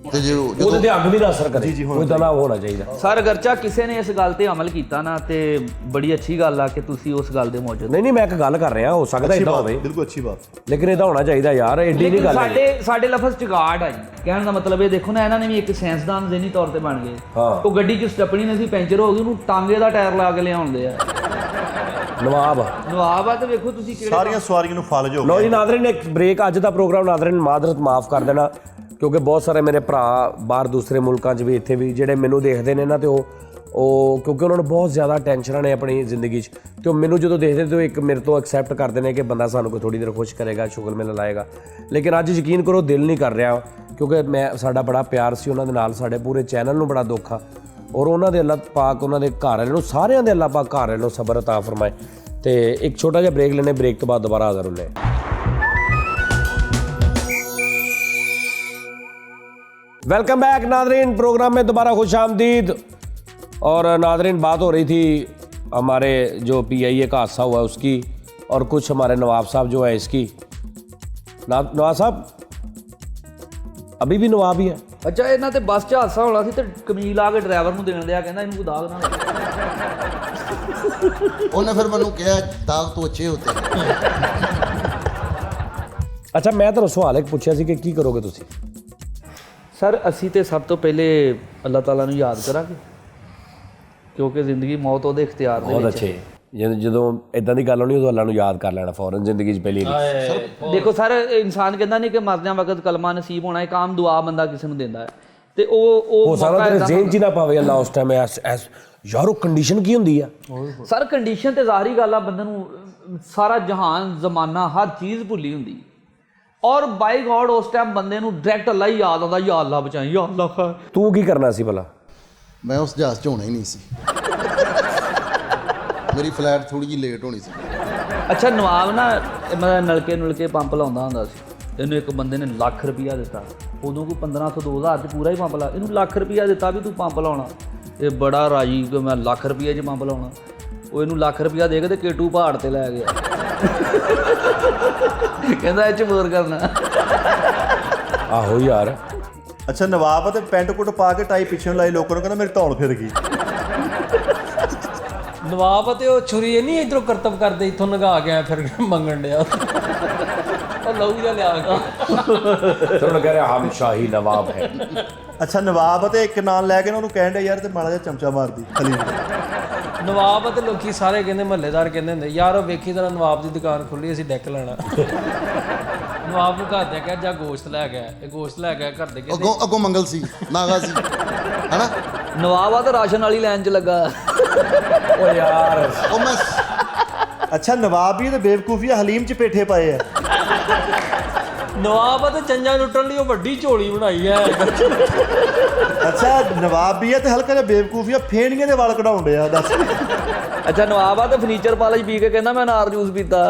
ਤੇ ਜੇ ਉਹਦੇ ਤੇ ਅੱਗ ਵੀ ਨਾ ਅਸਰ ਕਰੇ। ਕੋਈ ਤਾਂ ਨਾ ਹੋਣਾ ਚਾਹੀਦਾ। ਸਰ ਅਗਰਚਾ ਕਿਸੇ ਨੇ ਇਸ ਗੱਲ ਤੇ ਅਮਲ ਕੀਤਾ ਨਾ ਤੇ ਬੜੀ ਅੱਛੀ ਗੱਲ ਆ ਕਿ ਤੁਸੀਂ ਉਸ ਗੱਲ ਦੇ ਮੌਜੂਦ। ਨਹੀਂ ਮੈਂ ਇੱਕ ਗੱਲ ਕਰ ਰਿਹਾ, ਹੋ ਸਕਦਾ ਇਦਾਂ ਹੋਵੇ, बिल्कुल अच्छी बात। ਲੇਕਿਨ ਇਹਦਾ ਹੋਣਾ ਚਾਹੀਦਾ ਯਾਰ, ਐਡੀ ਨਹੀਂ ਗੱਲ ਹੈ। ਸਾਡੇ ਲਫ਼ਜ਼ ਚਗਾੜ ਆ ਜੀ, ਕਹਿਣ ਦਾ ਮਤਲਬ ਇਹ ਦੇਖੋ ਨਾ, ਇਹਨਾਂ ਨੇ ਵੀ ਇੱਕ ਸਾਇੰਸਦਾਨ ਜ਼ਹਿਨੀ ਤੌਰ ਤੇ ਬਣ ਗਏ। ਉਹ ਗੱਡੀ 'ਚ ਸਟੱਪਣੀ ਨਹੀਂ ਸੀ, ਪੈਂਚਰ ਹੋ ਗਈ, ਉਹਨੂੰ ਟਾਂਗੇ ਦਾ ਟਾਇਰ ਲਾ ਕੇ ਲਿਆਉਂਦੇ ਆ। ਨਵਾਬ ਆ ਤੇ ਵੇਖੋ ਤੁਸੀਂ ਕਿਹੜੇ ਸਾਰੀਆਂ ਸਵਾਰੀਆਂ ਨੂੰ ਫਾਲਜ ਹੋ ਲੋ ਜੀ ਨਾਜ਼ਰੀਨ, ਇੱਕ ਬ੍ਰੇਕ ਅੱਜ ਦਾ ਪ੍ਰੋਗਰਾਮ ਨਾਜ਼ਰੀਨ ਮਾਜ਼ਰਤ ਮਾਫ ਕਰ ਦੇਣਾ, ਕਿਉਂਕਿ ਬਹੁਤ ਸਾਰੇ ਮੇਰੇ ਭਰਾ ਬਾਹਰ ਦੂਸਰੇ ਮੁਲਕਾਂ 'ਚ ਵੀ ਇੱਥੇ ਵੀ ਜਿਹੜੇ ਮੈਨੂੰ ਦੇਖਦੇ ਨੇ ਨਾ, ਤੇ ਉਹ ਕਿਉਂਕਿ ਉਹਨਾਂ ਨੂੰ ਬਹੁਤ ਜ਼ਿਆਦਾ ਟੈਨਸ਼ਨਾਂ ਨੇ ਆਪਣੀ ਜ਼ਿੰਦਗੀ 'ਚ, ਤੇ ਉਹ ਮੈਨੂੰ ਜਦੋਂ ਦੇਖਦੇ ਤੇ ਉਹ ਇੱਕ ਮੇਰੇ ਤੋਂ ਐਕਸੈਪਟ ਕਰਦੇ ਨੇ ਕਿ ਬੰਦਾ ਸਾਨੂੰ ਕੋਈ ਥੋੜ੍ਹੀ ਦੇਰ ਖੁਸ਼ ਕਰੇਗਾ, ਸ਼ੁਗਰ ਮੇਲਾ ਲਾਏਗਾ। ਲੇਕਿਨ ਅੱਜ ਯਕੀਨ ਕਰੋ ਦਿਲ ਨਹੀਂ ਕਰ ਰਿਹਾ, ਕਿਉਂਕਿ ਸਾਡਾ ਬੜਾ ਪਿਆਰ ਸੀ ਉਹਨਾਂ ਦੇ ਨਾਲ, ਸਾਡੇ ਪੂਰੇ ਚੈਨਲ ਨੂੰ ਬੜਾ ਦੁੱਖ ਆ, ਔਰ ਉਹਨਾਂ ਦੇ ਅੱਲਾਹ ਪਾਕ ਉਹਨਾਂ ਦੇ ਘਰ ਵਾਲਿਆਂ ਨੂੰ, ਸਾਰਿਆਂ ਦੇ ਅੱਲਾਹ ਪਾਕ ਘਰ ਵਾਲਿਆਂ ਨੂੰ ਸਬਰ ਅਤਾ ਫਰਮਾਏ। ਤੇ ਇੱਕ ਛੋਟਾ ਜਿਹਾ ਬ੍ਰੇਕ ਲੈਣੇ, ਬ੍ਰੇਕ ਤੋਂ ਬਾਅਦ ਦੁਬਾਰਾ ਹਾਜ਼ਰ ਹੁੰਦੇ ਹਾਂ। वेलकम बैक नादरीन, प्रोग्राम में दोबारा खुश आमदीद। और नादरीन बात हो रही थी हमारे जो PIA का हादसा हुआ है उसकी, और कुछ हमारे नवाब साहब जो है इसकी। नवाब साहब अभी भी नवाब ही है। ਅੱਛਾ, ਇਹਨਾਂ ਤੇ ਬੱਸ 'ਚ ਹਾਦਸਾ ਹੋਣਾ ਸੀ ਤੇ ਕਮੀਜ਼ ਲਾ ਕੇ ਡਰਾਈਵਰ ਨੂੰ ਦੇਣ ਦਿਆ, ਕਹਿੰਦਾ ਇਹਨੂੰ ਕੋਈ ਦਾਗ ਨਾ ਲੱਗੇ। ਉਹਨੇ ਫਿਰ ਮੈਨੂੰ ਕਿਹਾ ਦਾਗ ਤੋਂ ਅੱਛੇ ਹੋਤੇ। ਅੱਛਾ, ਮੈਂ ਤੁਹਾਨੂੰ ਸਵਾਲ ਇੱਕ ਪੁੱਛਿਆ ਸੀ ਕਿ ਕੀ ਕਰੋਗੇ ਤੁਸੀਂ? ਸਰ ਅਸੀਂ ਤੇ ਸਭ ਤੋਂ ਪਹਿਲੇ ਅੱਲਾਹ ਤਾਲਾ ਨੂੰ ਯਾਦ ਕਰਾਂਗੇ, ਕਿਉਂਕਿ ਜ਼ਿੰਦਗੀ ਮੌਤ ਉਹਦੇ ਇਖਤਿਆਰ ਦੇ ਬਹੁਤ ਵਿੱਚ ਅੱਛੇ। ਜਦੋਂ ਇਦਾਂ ਦੀ ਗੱਲ ਹੋਣੀ ਉਦੋਂ ਅੱਲਾ ਨੂੰ ਯਾਦ ਕਰ ਲੈਣਾ ਫੌਰਨ, ਜ਼ਿੰਦਗੀ 'ਚ ਪਹਿਲੀ ਵਾਰੀ। ਦੇਖੋ ਸਰ, ਇਨਸਾਨ ਕਹਿੰਦਾ ਨਹੀਂ ਕਿ ਮਰਦਿਆਂ ਵਕਤ ਕਲਮਾ ਨਸੀਬ ਹੋਣਾ, ਇੱਕ ਆਮ ਦੁਆ ਬੰਦਾ ਕਿਸੇ ਨੂੰ ਦਿੰਦਾ ਹੈ, ਤੇ ਉਹ ਹੋ ਸਕਦਾ ਤੇਰੇ ਜ਼ਿਹਨ 'ਚ ਨਾ ਪਾਵੇ ਅੱਲਾ ਉਸ ਟਾਈਮ ਯਾਰ ਉਹ ਕੰਡੀਸ਼ਨ ਕੀ ਹੁੰਦੀ ਆ। ਸਰ ਕੰਡੀਸ਼ਨ ਤੇ ਜ਼ਾਹਰੀ ਗੱਲ ਆ, ਬੰਦੇ ਨੂੰ ਸਾਰਾ ਜਹਾਨ ਜ਼ਮਾਨਾ ਹਰ ਚੀਜ਼ ਭੁੱਲੀ ਹੁੰਦੀ, ਔਰ ਬਾਈ ਗॉड ਉਸ ਟਾਈਮ ਬੰਦੇ ਨੂੰ ਡਾਇਰੈਕਟ ਅੱਲਾ ਹੀ ਯਾਦ ਆਉਂਦਾ, ਯਾ ਅੱਲਾ ਬਚਾਈ, ਯਾ ਅੱਲਾ ਖਾ। ਤੂੰ ਕੀ ਕਰਨਾ ਸੀ ਭਲਾ? ਮੈਂ ਉਸ ਜਹਾਜ਼ 'ਚ ਹੋਣਾ ਹੀ ਨਹੀਂ ਸੀ, ਮੇਰੀ ਫਲਾਈਟ ਥੋੜੀ ਜਿਹੀ ਲੇਟ ਹੋਣੀ ਸੀ। ਅੱਛਾ, ਨਵਾਬ ਨਾ ਮੈਂ ਨਲਕੇ ਪੰਪ ਲਾਉਂਦਾ ਹੁੰਦਾ ਸੀ, ਇਹਨੂੰ ਇੱਕ ਬੰਦੇ ਨੇ ਲੱਖ ਰੁਪਈਆ ਦਿੱਤਾ, ਉਦੋਂ ਕੋਈ 1500 2000 'ਚ ਪੂਰਾ ਹੀ ਪੰਪ ਲਾ, ਇਹਨੂੰ ਲੱਖ ਰੁਪਈਆ ਦਿੱਤਾ ਵੀ ਤੂੰ ਪੰਪ ਲਾਉਣਾ, ਇਹ ਬੜਾ ਰਾਜੀ ਕਿ ਮੈਂ ਲੱਖ ਰੁਪਈਏ 'ਚ ਪੰਪ ਲਾਉਣਾ। ਉਹ ਇਹਨੂੰ ਲੱਖ ਰੁਪਈਆ ਦੇ ਕੇ ਤੇ ਕੇਟੂ ਪਹਾੜ ਤੇ ਲੈ ਗਿਆ, ਕਹਿੰਦਾ ਇਹ 'ਚ ਬੋਰ ਕਰਨਾ। ਆਹੋ ਯਾਰ। अच्छा नवाब ते पैंट कुट पा के टाई पिछे लाई, लोगों ने कहना मेरी धौल फिर गई। ਨਵਾਬ ਤੇ ਉਹ ਛੁਰੀ ਨਹੀਂ ਇਧਰੋਂ ਕਰਤਬ ਕਰਦੇ, ਇੱਥੋਂ ਨਗਾ ਗਿਆ ਫਿਰ ਮੰਗਣ ਡਿਆ, ਉਹ ਲਹੂ ਜਿਹਾ ਲਿਆ ਕੇ। ਫਿਰ ਉਹਨੇ ਕਹਿ ਰਿਹਾ ਹਮ ਸ਼ਾਹੀ ਨਵਾਬ ਹੈ। अच्छा नवाब ते एक नाम लैके ना ਉਹਨੂੰ ਕਹਿਣ ਦੇ ਯਾਰ ਤੇ ਮਾੜਾ ਜਿਹਾ ਚਮਚਾ ਮਾਰਦੀ ਖਲੀ। ਨਵਾਬ ਤੇ ਲੋਕੀ ਸਾਰੇ ਕਹਿੰਦੇ, ਮਹੱਲੇਦਾਰ ਕਹਿੰਦੇ ਹੁੰਦੇ ਯਾਰ ਉਹ ਵੇਖੀ ਤਰ੍ਹਾਂ ਨਵਾਬ ਦੀ ਦੁਕਾਨ ਖੁੱਲੀ, ਅਸੀਂ ਡੈਕ ਲੈਣਾ। ਨਵਾਬ ਨੂੰ ਘਰ ਦੇ ਕਿਹਾ ਜਾ ਗੋਸ਼ਤ ਲੈ ਗਿਆ, ਇਹ ਗੋਸ਼ਤ ਲੈ ਗਿਆ, ਘਰ ਦੇ ਕਹਿੰਦੇ ਅੱਗੋਂ ਮੰਗਲ ਸੀ, ਨਾਗਾ ਸੀ, ਹੈਨਾ। ਨਵਾਬ ਆ ਤਾਂ ਰਾਸ਼ਨ ਵਾਲੀ ਲਾਈਨ 'ਚ ਲੱਗਾ। ਓ ਯਾਰ ਉਹ ਮੈਂ अच्छा नवाब भी ते बेवकूफी हलीम च पेठे पाए है। ਨਵਾਬ ਤੇ ਚੰਜਾਂ ਲੁੱਟਣ ਲਈ ਉਹ ਵੱਡੀ ਝੋਲੀ ਬਣਾਈ ਹੈ। अच्छा नवाब भी है ते हल्का जिहा बेवकूफी फेणियां दे वाल कढाउण डिया दस। ਅੱਛਾ, ਨਵਾਬ ਆ ਤੇ ਫਰਨੀਚਰ ਪਾਲਿਸ਼ ਪੀ ਕੇ ਕਹਿੰਦਾ ਮੈਂ ਨਾਰ ਜੂਸ ਪੀਤਾ।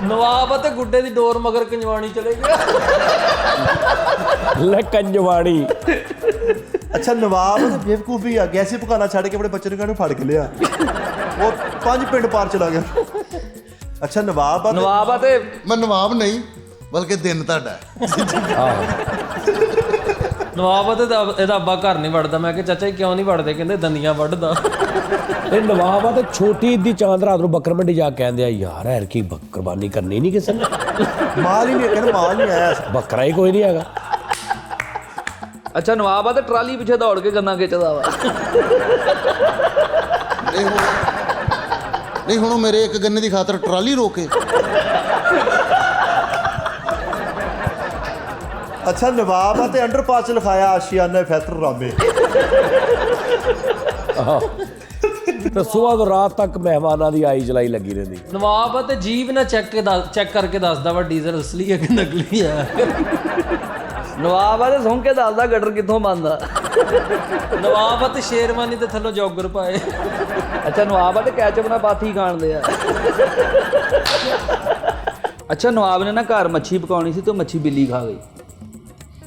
ਨਵਾਬ ਤੇ ਗੁੱਡੇ ਦੀ ਡੋਰ ਮਗਰ ਕੰਜਵਾਣੀ ਚਲੇ ਗਿਆ। ਲੈ ਕੰਜਵਾਣੀ। अच्छा नवाब ते बेवकूफी आ, गैसी पकाना छड़ के अपने बच्चे नूं कहणों फड़ के लिया, वो 5 पिंड पार चला गया। अच्छा नवाब ਨਵਾਬ ਆ ਤੇ ਨਵਾਬ ਨਹੀਂ ਬਲਕਿ ਦਿਨ ਤੁਹਾਡਾ। ਨਵਾਬ ਤੇ ਇਹਦਾ ਅੱਬਾ ਘਰ ਨਹੀਂ ਵੜਦਾ। ਮੈਂ ਕਿਹਾ ਚਾਚਾ ਜੀ ਕਿਉਂ ਨਹੀਂ ਵੜਦੇ? ਕਹਿੰਦੇ ਦੰਦੀਆਂ ਵੱਢਦਾ। ਇਹ ਨਵਾਬ ਆ ਤੇ ਛੋਟੀ ਇੱਦੀ ਚਾਂਦ ਰਾਤ ਨੂੰ ਬੱਕਰ ਮੰਡੀ ਜਾ ਕੇ ਕਹਿੰਦੇ ਆ ਯਾਰ ਐਰ ਕੀ ਕੁਰਬਾਨੀ ਕਰਨੀ ਨਹੀਂ ਕਿਸੇ ਨੇ, ਮਾਲ ਹੀ ਨਹੀਂ, ਕਹਿੰਦੇ ਮਾਲ ਨਹੀਂ ਆਇਆ। ਬੱਕਰਾ ਹੀ ਕੋਈ ਨਹੀਂ ਹੈਗਾ। ਅੱਛਾ ਨਵਾਬ ਆ ਤੇ ਟਰਾਲੀ ਪਿੱਛੇ ਦੌੜ ਕੇ ਗੰਨਾ ਖਿੱਚਦਾ ਵਾ। ਨਹੀਂ ਹੁਣ ਉਹ ਮੇਰੇ ਇੱਕ ਗੰਨੇ ਦੀ ਖਾਤਰ ਟਰਾਲੀ ਰੋਕੇ। ਅੱਛਾ ਨਵਾਬ ਆ ਤੇ ਅੰਡਰਪਾਸ 'ਚ ਲਿਖਾਇਆ ਆਸ਼ੀਆਨਾ ਫੈਸਰ ਰਾਮੇ। ਤੇ ਸਵੇਰ ਤੋਂ ਰਾਤ ਤੱਕ ਮਹਿਮਾਨਾਂ ਦੀ ਆਈ ਜਲਾਈ ਲੱਗੀ ਰਹਿੰਦੀ। ਨਵਾਬ ਆ ਤੇ ਜੀਭ ਨਾ ਚੈੱਕ ਕਰਕੇ ਦੱਸਦਾ ਵਾ ਡੀਜ਼ਲ ਅਸਲੀ ਹੈ ਕਿ ਨਕਲੀ ਹੈ। ਨਵਾਬ ਆ ਤੇ ਸੁਣ ਕੇ ਦੱਸਦਾ ਗਟਰ ਕਿੱਥੋਂ ਬੰਦਾ। ਨਵਾਬ ਆ ਤੇ ਸ਼ੇਰਵਾਨੀ ਤੇ ਥੱਲੋਂ ਜੋਗਰ ਪਾਏ। ਅੱਛਾ ਨਵਾਬ ਆ ਤੇ ਕੈਚਅਪ ਨਾਲ ਪਾਥੀ ਖਾਣਦੇ ਆ। ਅੱਛਾ ਨਵਾਬ ਨੇ ਨਾ ਘਰ ਮੱਛੀ ਪਕਾਉਣੀ ਸੀ ਤੇ ਉਹ ਮੱਛੀ ਬਿੱਲੀ ਖਾ ਗਈ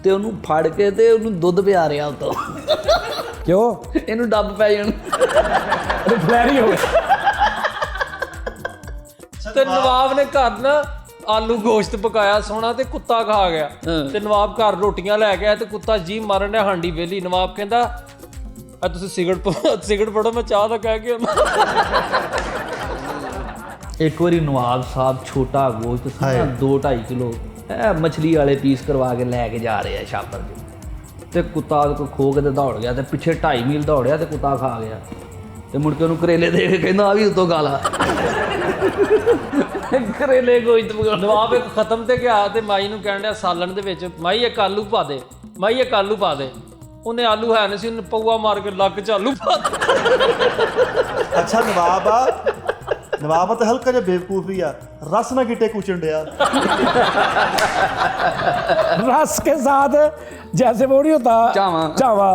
ਤੇ ਉਹਨੂੰ ਫੜ ਕੇ ਤੇ ਉਹਨੂੰ ਦੁੱਧ ਪਿਆ ਰਿਹਾ ਉਤੋਂ। ਕਿਉਂ? ਇਹਨੂੰ ਡੱਬ ਪੈ ਜਾਣ। ਫਲੈਰੀ ਹੋ ਗਏ। ਤੇ ਨਵਾਬ ਨੇ ਘਰ ਨਾ ਆਲੂ ਗੋਸ਼ਤ ਪਕਾਇਆ ਸੋਹਣਾ ਤੇ ਕੁੱਤਾ ਖਾ ਗਿਆ। ਤੇ ਨਵਾਬ ਘਰ ਰੋਟੀਆਂ ਲੈ ਕੇ ਆਇਆ ਤੇ ਕੁੱਤਾ ਜੀ ਮਾਰਨ ਡਿਆ ਹਾਂਡੀ ਵੇਲੀ। ਨਵਾਬ ਕਹਿੰਦਾ ਆ ਤੁਸੀਂ ਸਿਗਰਟ ਫੜੋ, ਮੈਂ ਚਾਹ ਦਾ ਕਹਿ ਕੇ ਆਉਣਾ। ਇੱਕ ਵਾਰੀ ਨਵਾਬ ਸਾਹਿਬ ਛੋਟਾ ਗੋਸ਼ਤ ਸੀ ਨਾ 2-2.5 ਕਿਲੋ ਮਛਲੀ ਵਾਲੇ ਪੀਸ ਕਰਵਾ ਕੇ ਲੈ ਕੇ ਜਾ ਰਹੇ ਆ ਛਾਪਰ ਦੇ ਤੇ ਕੁੱਤਾ ਉਹਦੇ ਕੋਲ ਖੋ ਕੇ ਤੇ ਦੌੜ ਗਿਆ ਤੇ ਪਿੱਛੇ 2.5 ਮੀਲ ਦੌੜਿਆ ਤੇ ਕੁੱਤਾ ਖਾ ਗਿਆ ਤੇ ਮੁੜ ਕੇ ਉਹਨੂੰ ਕਰੇਲੇ ਦੇ ਕੇ ਕਹਿੰਦਾ ਆ ਵੀ ਉੱਤੋਂ ਗਾਲਾ। ਕਰੇਲੇ ਗੋਸ਼ਤ ਪਕਾ। ਨਵਾਬ ਇੱਕ ਖਤਮ ਤੇ ਗਿਆ ਤੇ ਮਾਈ ਨੂੰ ਕਹਿਣ ਡਿਆ ਸਾਲਣ ਦੇ ਵਿੱਚ ਮਾਈ ਇੱਕ ਆਲੂ ਪਾ ਦੇ, ਮਾਈ ਇੱਕ ਆਲੂ ਪਾ ਦੇ। ਉਹਨੇ ਆਲੂ ਹੈ ਨਹੀਂ ਸੀ, ਉਹਨੇ ਪਊਆ ਮਾਰ ਕੇ ਲੱਕ 'ਚ ਆਲੂ ਪਾ ਦਿੱਤੇ। ਅੱਛਾ ਨਵਾਬ ਆ ਤੇ ਹਲਕਾ ਜਿਹਾ ਬੇਵਕੂਫ ਵੀ ਆ, ਰਸ ਨਾ ਗਿੱਟੇ ਕੁਚਣ ਡਿਆ। रस के साथ जैसे वो नहीं होता चावा,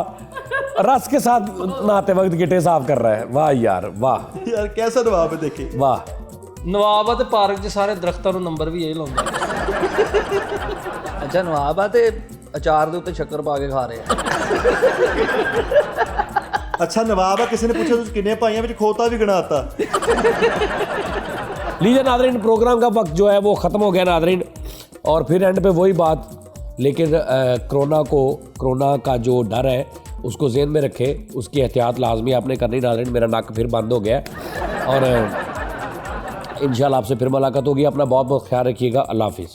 रस के साथ नहाते वक्त गिट्टे साफ कर रहा है। वाह यार वाह ਯਾਰ ਕੈਸਾ ਨਵਾਬ ਹੈ ਦੇਖੇ। वाह। ਨਵਾਬ ਆ ਤੇ ਪਾਰਕ 'ਚ ਸਾਰੇ ਦਰਖਤਾਂ ਨੂੰ ਨੰਬਰ ਵੀ ਇਹ ਲਾਉਂਦਾ। ਅੱਛਾ ਨਵਾਬ ਆ ਤੇ ਅਚਾਰ ਦੇ ਉੱਤੇ ਸ਼ੱਕਰ ਪਾ ਕੇ ਖਾ ਰਹੇ ਆ। ਅੱਛਾ ਨਵਾਬ ਆ ਕਿਸੇ ਨੇ ਪੁੱਛਿਆ ਤੁਸੀਂ ਕਿੰਨੇ ਭਾਈਆਂ ਵਿੱਚ ਖੋਤਾ ਵੀ ਗਣਾਤਾ। लीजिए नादरीन, प्रोग्राम का वक्त जो है वो ख़त्म हो गया नादरीन। और फिर एंड पे वही बात, लेकिन कोरोना का जो डर है उसको ज़हन में रखें, उसकी एहतियात लाजमी आपने करनी नादरीन। मेरा नक फिर बंद हो गया है और इंशाल्लाह आपसे फिर मुलाकात होगी। अपना बहुत बहुत ख्याल रखिएगा। अल्लाह हाफिज़।